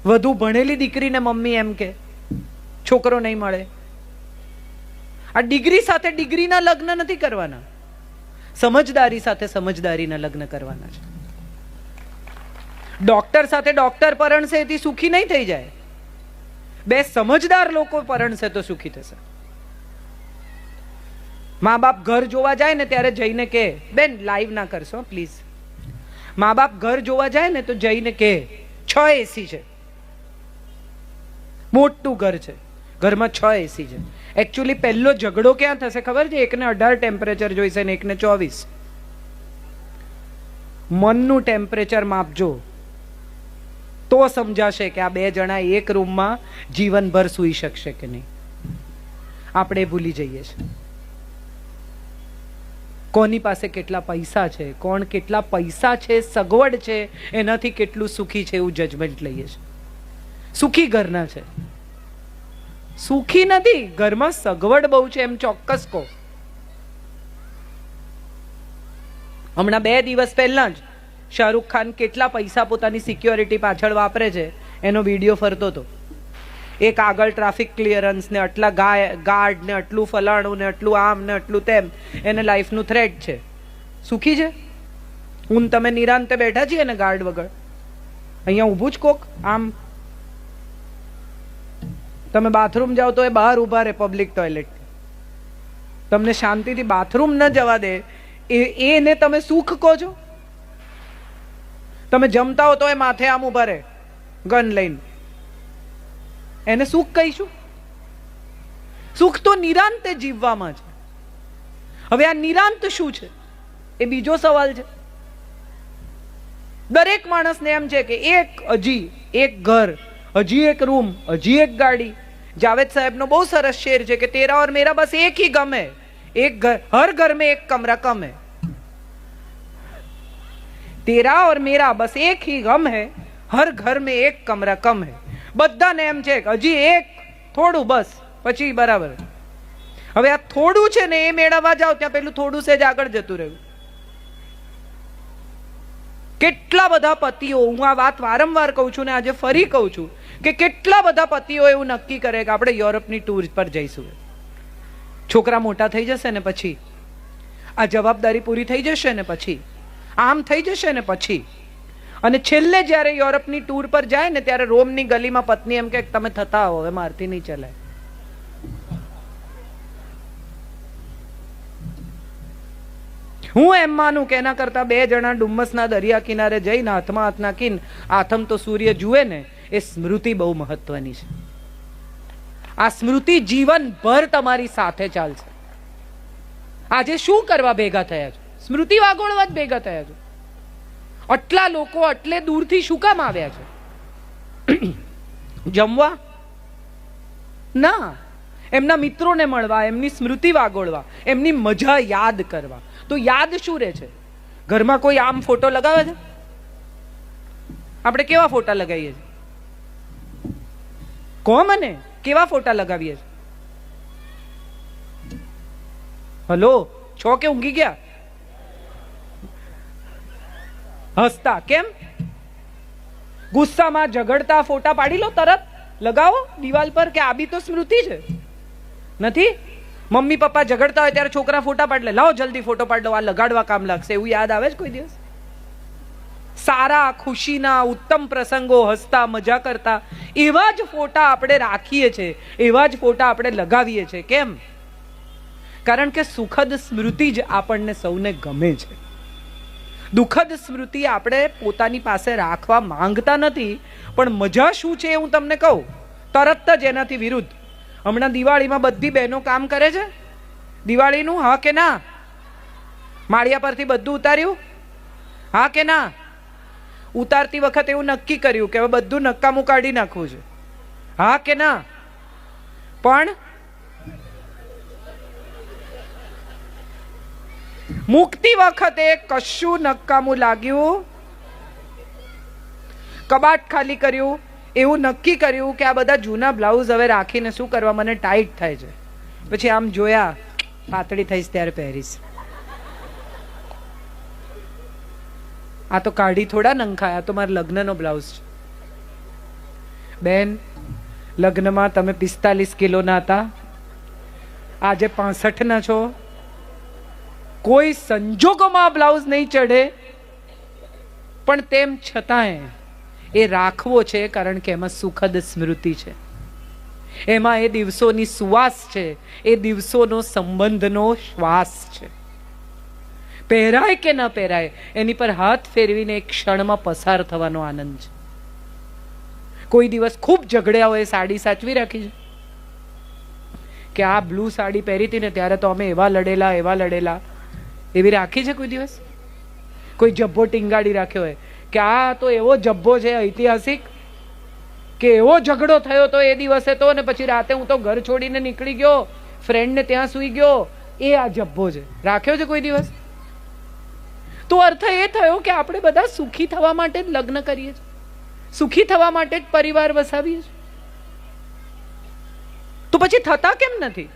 વધુ ભણેલી દીકરીને મમ્મી એમ કે છોકરો નહીં મળે. આ ડિગ્રી સાથે ડિગ્રીના લગ્ન નથી કરવાના, સમજદારી સાથે સમજદારીના લગ્ન કરવાના છે. ડોક્ટર સાથે ડોક્ટર પરણશે એથી સુખી નહીં થઈ જાય. બે સમજદાર લોકો પરણશે તો સુખી થશે. મા બાપ ઘર જોવા જાય ને ત્યારે જઈને કે, બેન લાઈવ ના કરશો પ્લીઝ. મા બાપ ઘર જોવા જાય ને તો જઈને કે 6 એસી છે, મોટું ઘર છે, ઘરમાં 6 એસી છે. એકચ્યુઅલી પહેલો ઝઘડો ક્યાં થશે ખબર છે? એકને 18 ટેમ્પરેચર જોઈશે ને એકને 24. મનનું ટેમ્પરેચર માપજો તો સમજાશે કે આ બે જણા એક રૂમમાં જીવનભર સૂઈ શકશે કે નહીં. આપણે ભૂલી જઈએ છીએ કોની પાસે કેટલા પૈસા છે, કોણ કેટલા પૈસા છે, સગવડ છે, એનાથી કેટલું સુખી છે એવું જજમેન્ટ લઈએ છીએ. સુખી ઘરના છે, સુખી નથી, ઘરમાં સગવડ બહુ છે એમ ચોક્કસ કહો. હમણાં 2 દિવસ પહેલા જ શાહરૂખ ખાન કેટલા પૈસા પોતાની સિક્યોરિટી પાછળ વાપરે છે એનો વિડીયો ફરતો હતો. એક આગળ ટ્રાફિક ક્લિયરન્સ ને આટલા ગાર્ડ ને આટલું ફલાણું ને આટલું આમ ને આટલું તેમ, એને લાઈફનું થ્રેટ છે. સુખી છે? હું તમે નિરાંતે બેઠા છીએ ને ગાર્ડ વગર, અહીંયા ઊભું જ કોક આમ, તમે બાથરૂમ જાઓ તો એ બહાર ઊભા રહે પબ્લિક ટોયલેટ, તમને શાંતિથી બાથરૂમ ન જવા દે, એને તમે સુખ કહો છો? તમે જમતા હો તો એ માથે આમ ઊભા રહે ગન લઈને, એને સુખ કહીશું? સુખ તો નિરાંતે જીવવામાં છે. હવે આ નિરાંત શું છે એ બીજો સવાલ છે. દરેક માણસને એમ છે કે હજી એક ઘર, હજી એક રૂમ, હજી એક ગાડી. જાવેદ સાહેબનો બહુ સરસ શેર છે કે તેરા और मेरा बस एक ही गम है, एक घर, हर घर में एक कमरा कम है. तेरा और मेरा बस एक ही गम है, हर घर में एक कमरा कम है. બધાને એમ છે કે હજી એક થોડું બસ, પછી બરાબર. હવે આ થોડું છે ને એ મેળવવા જાવ ત્યાં પેલું થોડું સેજ આગળ જતું રહ્યું. કેટલા બધા પતિઓ, હું આ વાત વારંવાર કહું છું ને આજે ફરી કહું છું કે કેટલા બધા પતિઓ એવું નક્કી કરે કે આપણે યુરોપની ટૂર પર જઈશું. છોકરા મોટા થઈ જશે ને પછી, આ જવાબદારી પૂરી થઈ જશે ને પછી, આમ થઈ જશે ને પછી, અને છેલ્લે જ્યારે યુરોપની ટૂર પર જાય ને ત્યારે રોમની ગલીમાં પત્ની એમ કે તમે થતા આવો, હવે મારથી નહીં ચલાય. હું એમ માનું કે એના કરતા 2 જણા ડુમ્મસના દરિયા કિનારે જઈને હાથમાં હાથ નાખીને આથમ તો સૂર્ય જુએ ને, એ સ્મૃતિ બહુ મહત્વની છે. આ સ્મૃતિ જીવનભર તમારી સાથે ચાલશે. આજે શું કરવા ભેગા થયા છો? સ્મૃતિ વાગોળવા જ ભેગા થયા છો. આટલા લોકો આટલે દૂરથી શું કામ આવ્યા છે? જમવા ના, એમના મિત્રોને મળવા, એમની સ્મૃતિ વાગોળવા, એમની મજા યાદ કરવા. તો યાદ શું રહે છે? ઘરમાં કોઈ આમ ફોટો લગાવે છે? આપણે કેવા ફોટા લગાવીએ છીએ? કહો મને, કેવા ફોટા લગાવીએ છીએ? હલો, છો કે ઊંઘી ગયા? હસતા કેમ? ગુસ્સામાં ઝઘડતા ફોટા પાડી લો, તરત લગાવો દિવાલ પર કે આ બી તો સ્મૃતિ છે. નથી? મમ્મી પપ્પા ઝઘડતા હોય ત્યારે છોકરા ફોટા પાડી લે, લાવો જલ્દી ફોટો પાડી લો, આ લગાડવા કામ લાગશે. એવું યાદ આવે છે કોઈ દિવસ? સારા ખુશીના ઉત્તમ પ્રસંગો, હસતા મજા કરતા એવા જ ફોટા આપણે રાખીએ છીએ, એવા જ ફોટા આપણે લગાવીએ છીએ. કેમ? કારણ કે સુખદ સ્મૃતિ જ આપણને સૌને ગમે છે. દુઃખદ સ્મૃતિ આપણે પોતાની પાસે રાખવા માંગતા નથી. પણ મજા શું છે એ હું તમને કહું, તરત જ એનાથી વિરુદ્ધ. હમણાં દિવાળીમાં બધી બહેનો કામ કરે છે દિવાળીનું, હા કે ના? માળિયા પરથી બધું ઉતાર્યું, હા કે ના? ઉતારતી વખત એવું નક્કી કર્યું કે હવે બધું નકામું કાઢી નાખવું છે, હા કે ના? પણ મુકતી વખતે કશું નકામું લાગ્યું, કબાટ ખાલી કર્યું, એવું નક્કી કર્યું કે આ બધા જૂના બ્લાઉઝ હવે રાખીને શું કરવા, મને ટાઈટ થાય છે. પછી આમ જોયા, પાતળી થઈશ ત્યારે પહેરીશ. આ તો કાઢી થોડા નંખાયા, તો મારા લગ્નનો બ્લાઉઝ છે. બેન, લગ્નમાં તમે 45 કિલોના હતા, આજે 65 ના છો. કોઈ સંજોગોમાં બ્લાઉઝ નહીં ચડે, પણ તેમ છતાંય એ રાખવો છે, કારણ કે એમાં સુખદ સ્મૃતિ છે, એમાં એ દિવસોની સુવાસ છે, એ દિવસોનો સંબંધનો શ્વાસ છે. પહેરાય કે ન પહેરાય, એની પર હાથ ફેરવીને એક ક્ષણમાં પસાર થવાનો આનંદ છે. કોઈ દિવસ ખૂબ ઝઘડ્યા હોય સાડી સાચવી રાખી છે કે આ બ્લુ સાડી પહેરી હતી ને ત્યારે તો અમે એવા લડેલા, એવી રાખી છે કોઈ દિવસ? કોઈ જબ્બો ટીંગાડી રાખ્યો હોય કે આ તો એવો જબ્બો છે ઐતિહાસિક, કે એવો ઝઘડો થયો તો એ દિવસે તો, ને પછી રાતે હું તો ઘર છોડીને નીકળી ગયો, ફ્રેન્ડને ત્યાં સૂઈ ગયો, એ આ જબ્બો છે. રાખ્યો છે કોઈ દિવસ? તો અર્થ એ થયો કે આપણે બધા સુખી થવા માટે જ લગ્ન કરીએ છીએ, સુખી થવા માટે જ પરિવાર વસાવીએ છીએ. તો પછી થતા કેમ નથી?